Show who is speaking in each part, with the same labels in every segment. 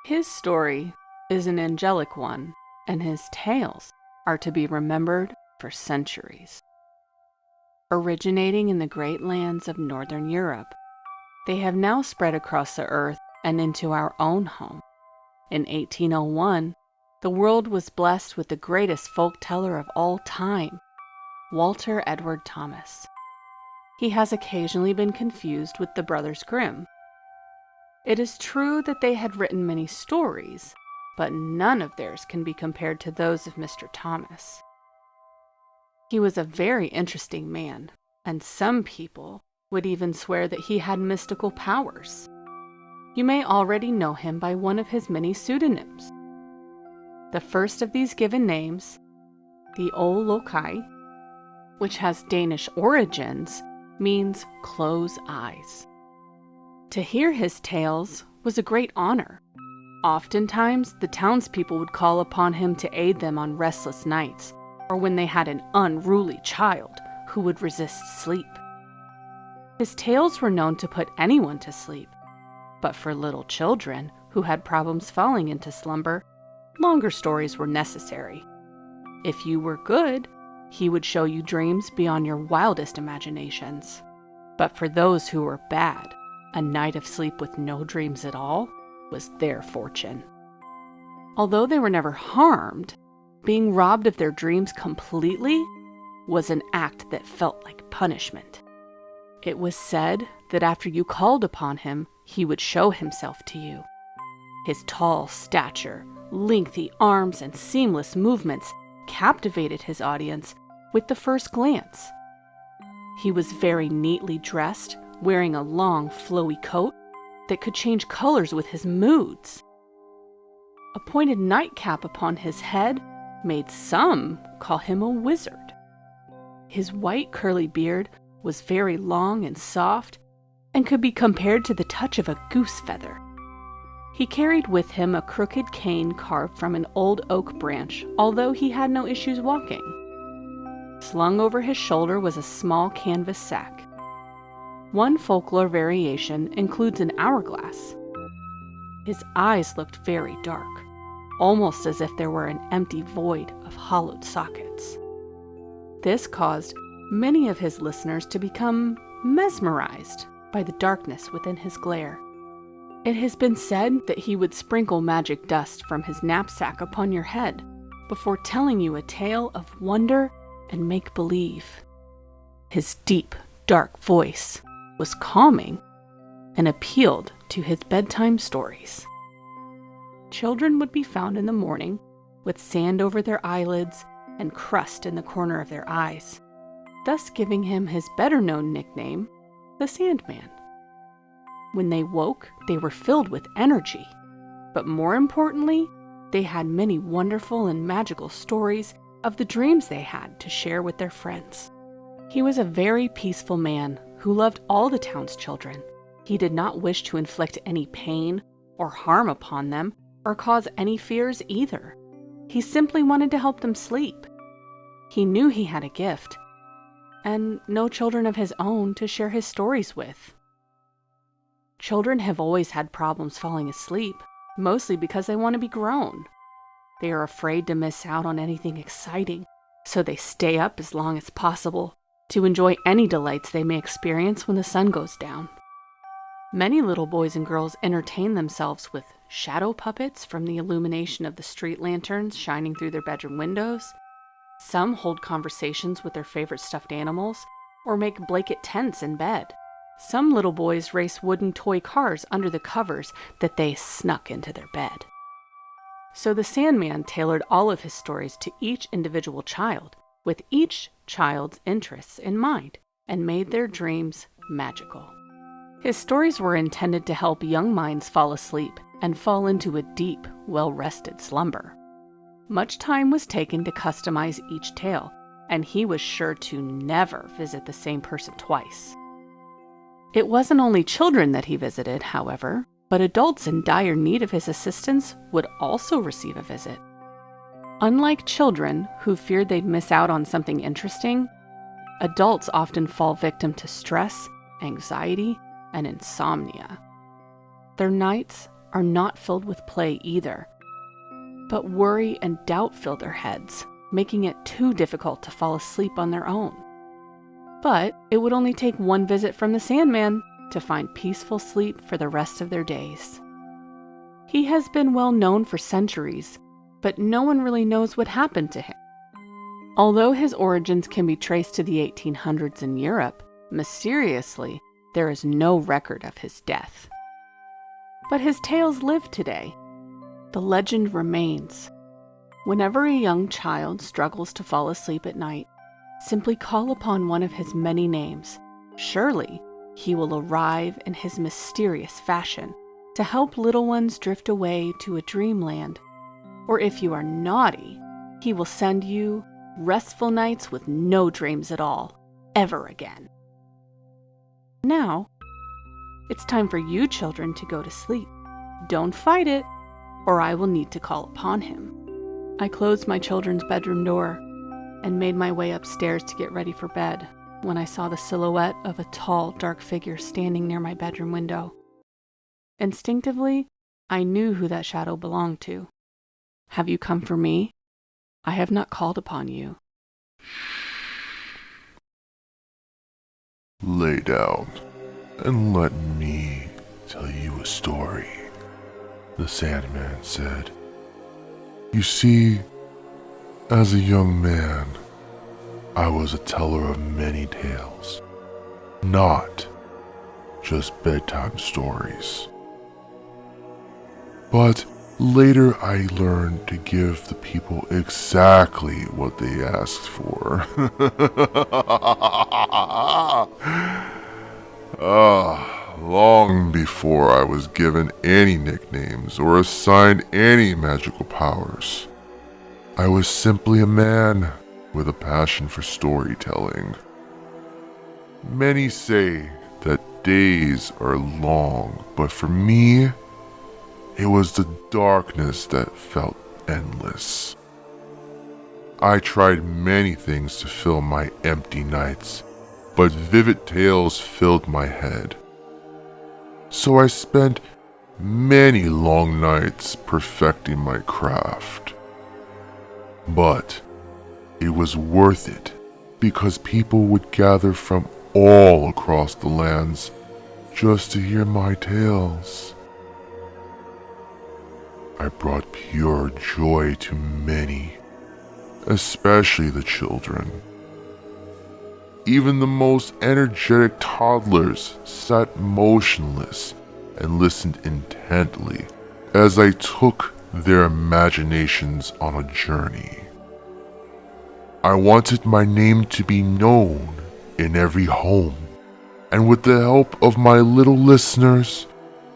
Speaker 1: His story is an angelic one, and his tales are to be remembered for centuries. Originating in the great lands of Northern Europe, they have now spread across the earth and into our own home. In 1801, the world was blessed with the greatest folk teller of all time, Walter Edward Thomas. He has occasionally been confused with the Brothers Grimm. It is true that they had written many stories, but none of theirs can be compared to those of Mr. Thomas. He was a very interesting man, and some people would even swear that he had mystical powers. You may already know him by one of his many pseudonyms. The first of these given names, the O Lokai, which has Danish origins, means close eyes. To hear his tales was a great honor. Oftentimes, the townspeople would call upon him to aid them on restless nights, or when they had an unruly child who would resist sleep. His tales were known to put anyone to sleep, but for little children who had problems falling into slumber, longer stories were necessary. If you were good, he would show you dreams beyond your wildest imaginations. But for those who were bad, a night of sleep with no dreams at all was their fortune. Although they were never harmed, being robbed of their dreams completely was an act that felt like punishment. It was said that after you called upon him, he would show himself to you. His tall stature, lengthy arms, and seamless movements captivated his audience with the first glance. He was very neatly dressed, wearing a long, flowy coat that could change colors with his moods. A pointed nightcap upon his head made some call him a wizard. His white curly beard was very long and soft and could be compared to the touch of a goose feather. He carried with him a crooked cane carved from an old oak branch, although he had no issues walking. Slung over his shoulder was a small canvas sack. One folklore variation includes an hourglass. His eyes looked very dark, almost as if there were an empty void of hollowed sockets. This caused many of his listeners to become mesmerized by the darkness within his glare. It has been said that he would sprinkle magic dust from his knapsack upon your head before telling you a tale of wonder and make-believe. His deep, dark voice was calming and appealed to his bedtime stories. Children would be found in the morning with sand over their eyelids and crust in the corner of their eyes, thus giving him his better-known nickname, the Sandman. When they woke, they were filled with energy, but more importantly, they had many wonderful and magical stories of the dreams they had to share with their friends. He was a very peaceful man who loved all the town's children. He did not wish to inflict any pain or harm upon them or cause any fears either. He simply wanted to help them sleep. He knew he had a gift, and no children of his own to share his stories with. Children have always had problems falling asleep, mostly because they want to be grown. They are afraid to miss out on anything exciting, so they stay up as long as possible to enjoy any delights they may experience when the sun goes down. Many little boys and girls entertain themselves with shadow puppets from the illumination of the street lanterns shining through their bedroom windows. Some hold conversations with their favorite stuffed animals or make blanket tents in bed. Some little boys race wooden toy cars under the covers that they snuck into their bed. So the Sandman tailored all of his stories to each individual child, with each child's interests in mind, and made their dreams magical. His stories were intended to help young minds fall asleep and fall into a deep, well-rested slumber. Much time was taken to customize each tale, and he was sure to never visit the same person twice. It wasn't only children that he visited, however, but adults in dire need of his assistance would also receive a visit. Unlike children who feared they'd miss out on something interesting, adults often fall victim to stress, anxiety, and insomnia. Their nights are not filled with play either. But worry and doubt fill their heads, making it too difficult to fall asleep on their own. But it would only take one visit from the Sandman to find peaceful sleep for the rest of their days. He has been well known for centuries, but no one really knows what happened to him. Although his origins can be traced to the 1800s in Europe, mysteriously, there is no record of his death. But his tales live today. The legend remains. Whenever a young child struggles to fall asleep at night, simply call upon one of his many names. Surely, he will arrive in his mysterious fashion to help little ones drift away to a dreamland. Or if you are naughty, he will send you restful nights with no dreams at all, ever again. Now, it's time for you children to go to sleep. Don't fight it, or I will need to call upon him. I closed my children's bedroom door and made my way upstairs to get ready for bed when I saw the silhouette of a tall, dark figure standing near my bedroom window. Instinctively, I knew who that shadow belonged to. Have you come for me? I have not called upon you.
Speaker 2: Lay down and let me tell you a story, the Sandman said. You see, as a young man, I was a teller of many tales, not just bedtime stories. But later I learned to give the people exactly what they asked for. Long before I was given any nicknames or assigned any magical powers. I was simply a man with a passion for storytelling. Many say that days are long, but for me, it was the darkness that felt endless. I tried many things to fill my empty nights, but vivid tales filled my head. So I spent many long nights perfecting my craft. But it was worth it because people would gather from all across the lands just to hear my tales. I brought pure joy to many, especially the children. Even the most energetic toddlers sat motionless and listened intently as I took their imaginations on a journey. I wanted my name to be known in every home, and with the help of my little listeners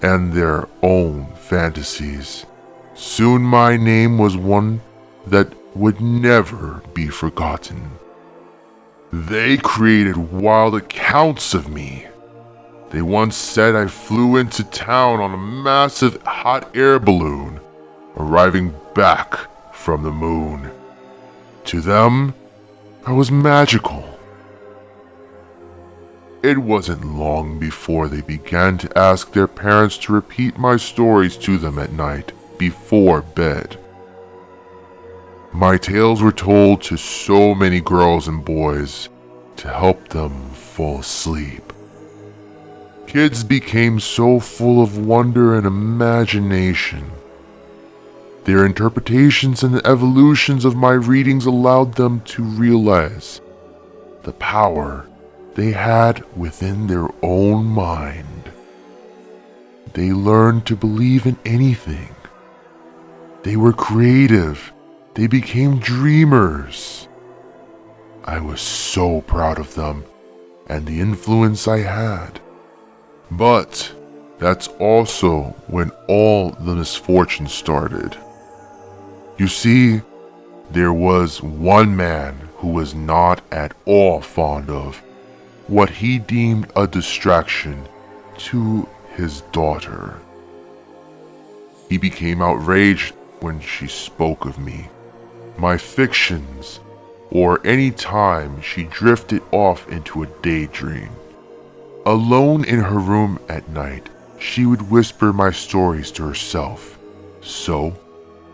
Speaker 2: and their own fantasies, soon my name was one that would never be forgotten. They created wild accounts of me. They once said I flew into town on a massive hot air balloon, arriving back from the moon. To them, I was magical. It wasn't long before they began to ask their parents to repeat my stories to them at night before bed. My tales were told to so many girls and boys to help them fall asleep. Kids became so full of wonder and imagination. Their interpretations and evolutions of my readings allowed them to realize the power they had within their own mind. They learned to believe in anything. They were creative. They became dreamers. I was so proud of them and the influence I had. But that's also when all the misfortune started. You see, there was one man who was not at all fond of what he deemed a distraction to his daughter. He became outraged when she spoke of me, my fictions, or any time she drifted off into a daydream. Alone in her room at night, she would whisper my stories to herself. So,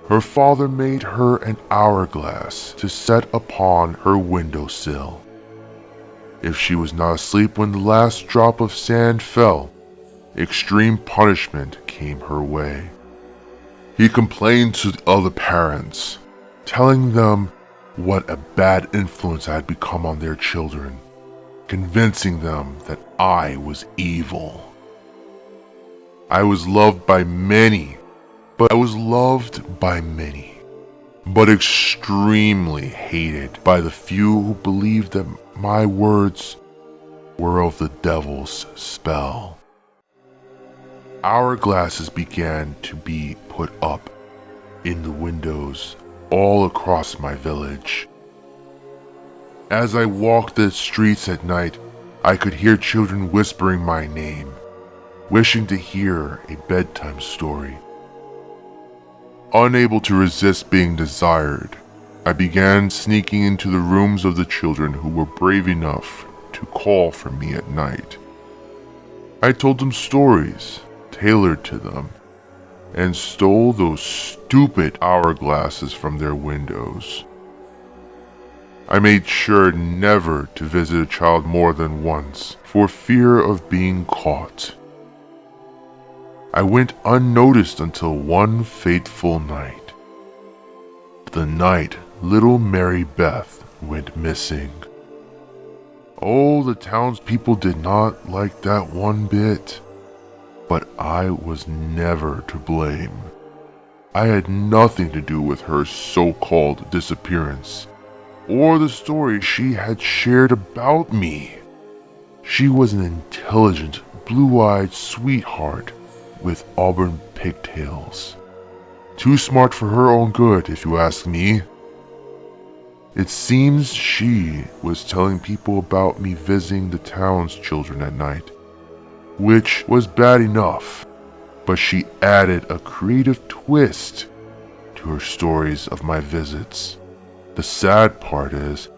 Speaker 2: her father made her an hourglass to set upon her windowsill. If she was not asleep when the last drop of sand fell, extreme punishment came her way. He complained to the other parents, telling them what a bad influence I had become on their children, convincing them that I was evil. I was loved by many, but extremely hated by the few who believed that my words were of the devil's spell. Hourglasses began to be put up in the windows all across my village. As I walked the streets at night, I could hear children whispering my name, wishing to hear a bedtime story. Unable to resist being desired, I began sneaking into the rooms of the children who were brave enough to call for me at night. I told them stories tailored to them, and stole those stupid hourglasses from their windows. I made sure never to visit a child more than once, for fear of being caught. I went unnoticed until one fateful night. The night little Mary Beth went missing. Oh, the townspeople did not like that one bit. But I was never to blame. I had nothing to do with her so-called disappearance, or the story she had shared about me. She was an intelligent, blue-eyed sweetheart with auburn pigtails. Too smart for her own good, if you ask me. It seems she was telling people about me visiting the town's children at night, which was bad enough, but she added a creative twist to her stories of my visits. The sad part is,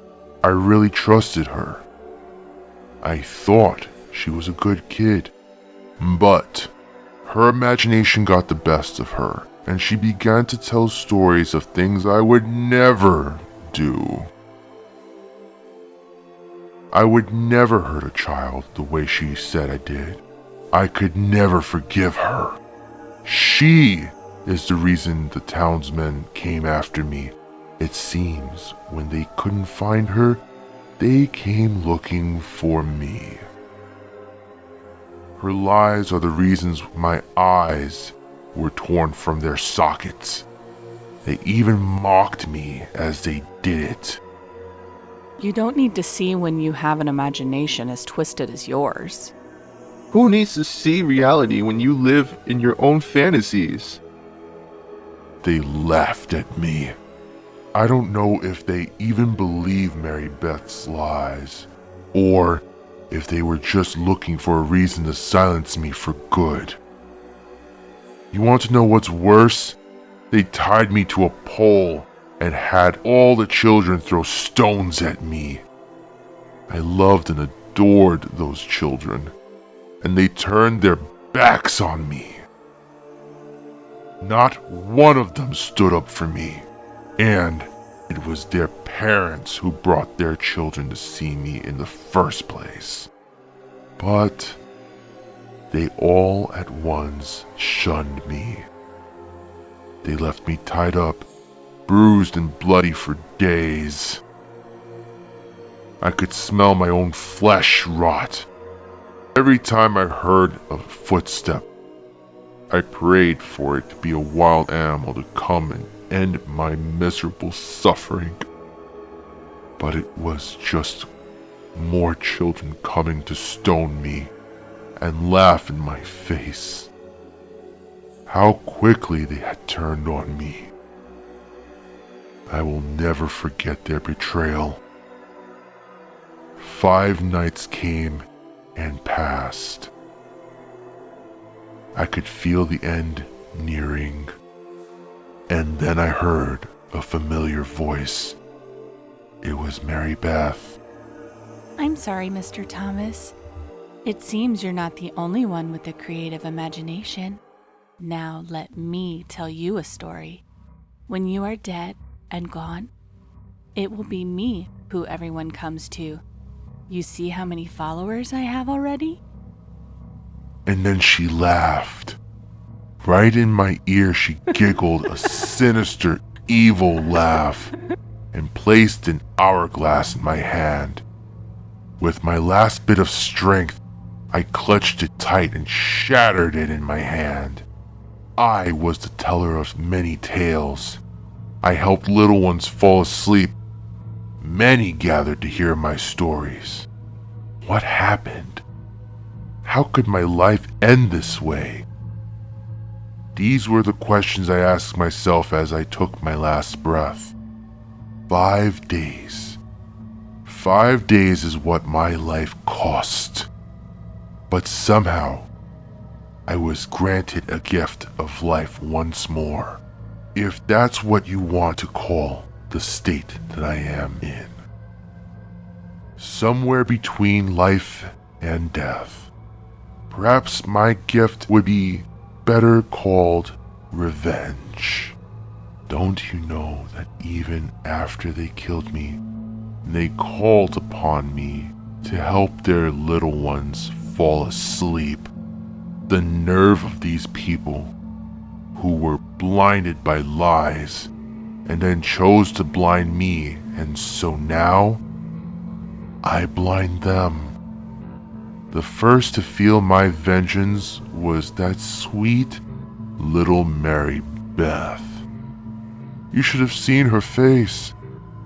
Speaker 2: I really trusted her. I thought she was a good kid, but her imagination got the best of her, and she began to tell stories of things I would never do. I would never hurt a child the way she said I did. I could never forgive her. She is the reason the townsmen came after me. It seems when they couldn't find her, they came looking for me. Her lies are the reasons my eyes were torn from their sockets. They even mocked me as they did it.
Speaker 1: You don't need to see when you have an imagination as twisted as yours.
Speaker 3: Who needs to see reality when you live in your own fantasies?
Speaker 2: They laughed at me. I don't know if they even believe Mary Beth's lies, or if they were just looking for a reason to silence me for good. You want to know what's worse? They tied me to a pole and had all the children throw stones at me. I loved and adored those children, and they turned their backs on me. Not one of them stood up for me, and it was their parents who brought their children to see me in the first place. But they all at once shunned me. They left me tied up, bruised and bloody for days. I could smell my own flesh rot. Every time I heard a footstep, I prayed for it to be a wild animal to come and end my miserable suffering. But it was just more children coming to stone me and laugh in my face. How quickly they had turned on me. I will never forget their betrayal. 5 nights came and passed. I could feel the end nearing, and then I heard a familiar voice. It was Mary Beth.
Speaker 4: I'm sorry, Mr. Thomas.
Speaker 1: It seems you're not the only one with a creative imagination. Now let me tell you a story. When you are dead and gone, it will be me who everyone comes to. You see how many followers I have already?
Speaker 2: And then she laughed. Right in my ear, she giggled a sinister, evil laugh and placed an hourglass in my hand. With my last bit of strength, I clutched it tight and shattered it in my hand. I was the teller of many tales. I helped little ones fall asleep. Many gathered to hear my stories. What happened? How could my life end this way? These were the questions I asked myself as I took my last breath. 5 days. 5 days is what my life cost. But somehow, I was granted a gift of life once more, if that's what you want to call the state that I am in. Somewhere between life and death. Perhaps my gift would be better called revenge. Don't you know that even after they killed me, they called upon me to help their little ones fall asleep? The nerve of these people who were blinded by lies and then chose to blind me, and so now I blind them. The first to feel my vengeance was that sweet little Mary Beth. You should have seen her face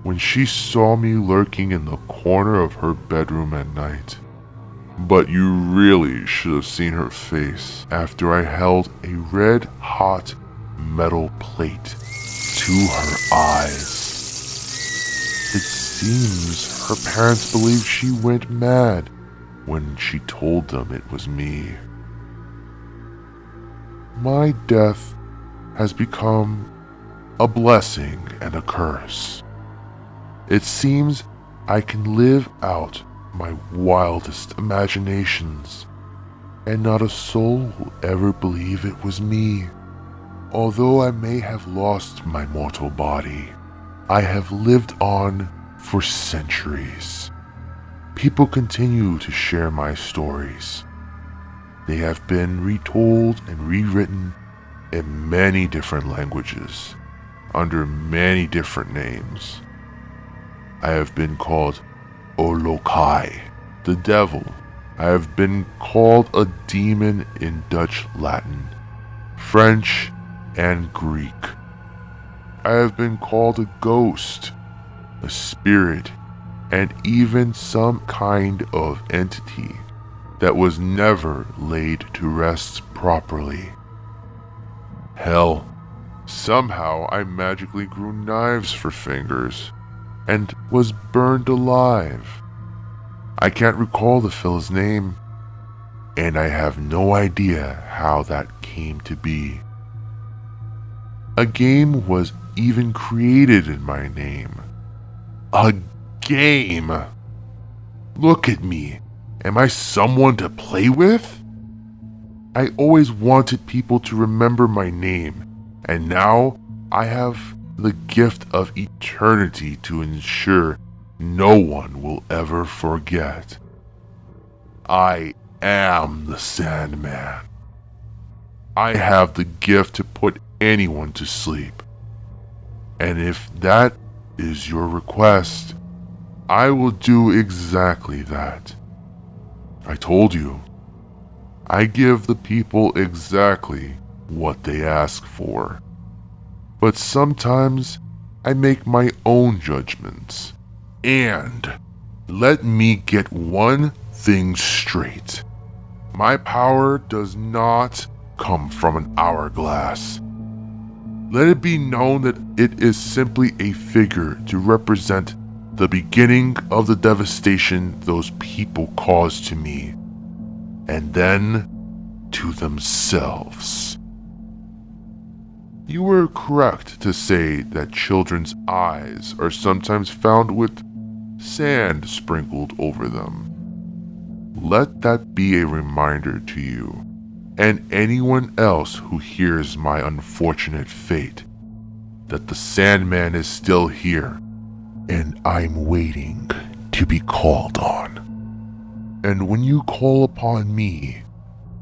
Speaker 2: when she saw me lurking in the corner of her bedroom at night. But you really should have seen her face after I held a red-hot metal plate to her eyes. It seems her parents believed she went mad when she told them it was me. My death has become a blessing and a curse. It seems I can live out my wildest imaginations, and not a soul will ever believe it was me. Although I may have lost my mortal body, I have lived on for centuries. People continue to share my stories. They have been retold and rewritten in many different languages, under many different names. I have been called Olokai, the devil. I have been called a demon in Dutch, Latin, French, and Greek. I have been called a ghost, a spirit, and even some kind of entity that was never laid to rest properly. Hell, somehow I magically grew knives for fingers and was burned alive. I can't recall the fellow's name, and I have no idea how that came to be. A game was even created in my name. A game! Look at me. Am I someone to play with? I always wanted people to remember my name, and now I have the gift of eternity to ensure no one will ever forget. I am the Sandman. I have the gift to put anyone to sleep. And if that is your request, I will do exactly that. I told you, I give the people exactly what they ask for. But sometimes I make my own judgments. And let me get one thing straight. My power does not come from an hourglass. Let it be known that it is simply a figure to represent the beginning of the devastation those people caused to me, and then to themselves. You were correct to say that children's eyes are sometimes found with sand sprinkled over them. Let that be a reminder to you, and anyone else who hears my unfortunate fate, that the Sandman is still here, and I'm waiting to be called on. And when you call upon me,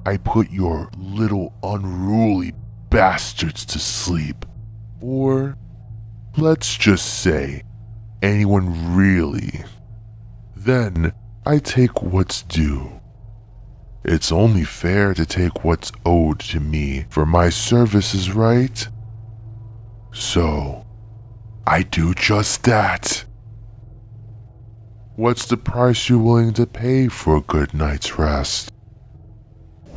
Speaker 2: I put your little unruly bastards to sleep. Or, let's just say, anyone really. Then I take what's due. It's only fair to take what's owed to me for my services, right? So, I do just that. What's the price you're willing to pay for a good night's rest?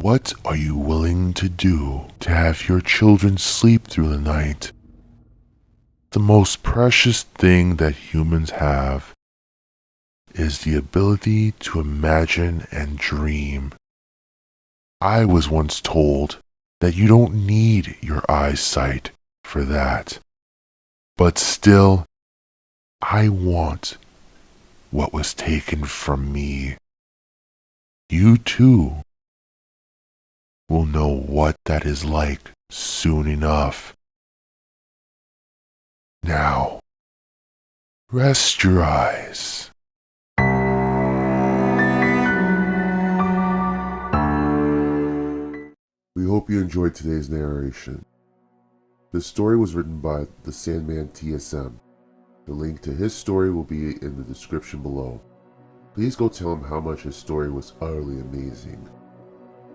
Speaker 2: What are you willing to do to have your children sleep through the night? The most precious thing that humans have is the ability to imagine and dream. I was once told that you don't need your eyesight for that. But still, I want what was taken from me. You too will know what that is like soon enough. Now, rest your eyes. We hope you enjoyed today's narration. This story was written by TheSandmanTSM. The link to his story will be in the description below. Please go tell him how much his story was utterly amazing.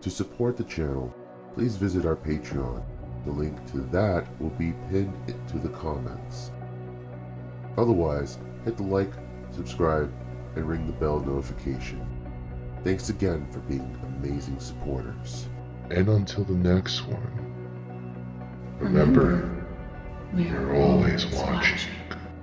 Speaker 2: To support the channel, please visit our Patreon. The link to that will be pinned to the comments. Otherwise, hit the like, subscribe, and ring the bell notification. Thanks again for being amazing supporters. And until the next one, remember, we are always watching.